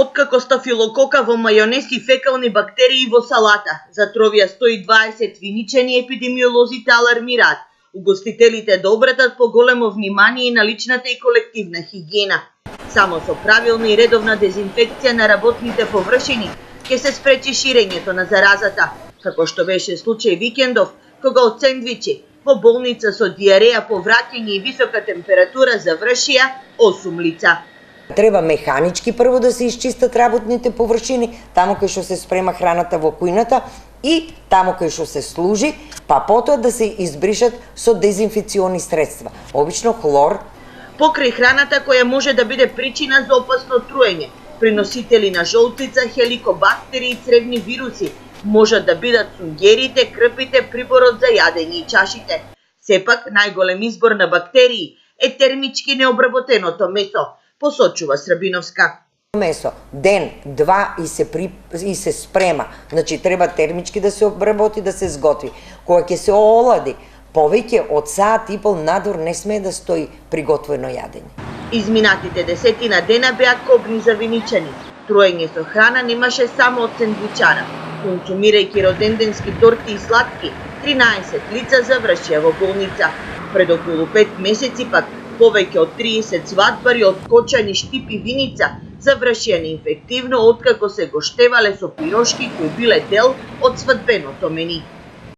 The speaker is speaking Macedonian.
Откако стафилокока во мајонез и фекални бактерии во салата, затровија 120 виничани, епидемиолозите алармираат угостителите да обратат поголемо внимание на личната и колективна хигиена. Само со правилна и редовна дезинфекција на работните површини ќе се спречи ширењето на заразата, како што беше случај викендов, кога од сендвичи во болница со диареја, повраќање и висока температура завршија 8 лица. Треба механички прво да се исчистат работните површини, таму кај што се спрема храната во кујната и таму кај што се служи, па потоа да се избришат со дезинфекциони средства, обично хлор. Покрај храната која може да биде причина за опасно труење, приносители на жолтица, хеликобактери и цревни вируси можат да бидат сунгерите, крпите, приборот за јадење и чашите. Сепак, најголем избор на бактерии е термички необработеното месо, посочува Србиновска. Месо, ден, два и се спрема. Значи, треба термички да се обработи, да се сготви. Кога ќе се олади, повеќе од саат и пол надвор не смее да стои приготвено јадење. Изминатите 10 дена беа кобни за виничани. Труење со храна немаше само од сендвичара. Консумирајќи роденденски торти и сладки, 13 лица завршија во болница. Пред околу 5 месеци пак повеќе од 30 свадбари од кочани, штипи, виница завршија неинфективно откако се гоштевале со пирошки кои биле дел од свадбеното мени.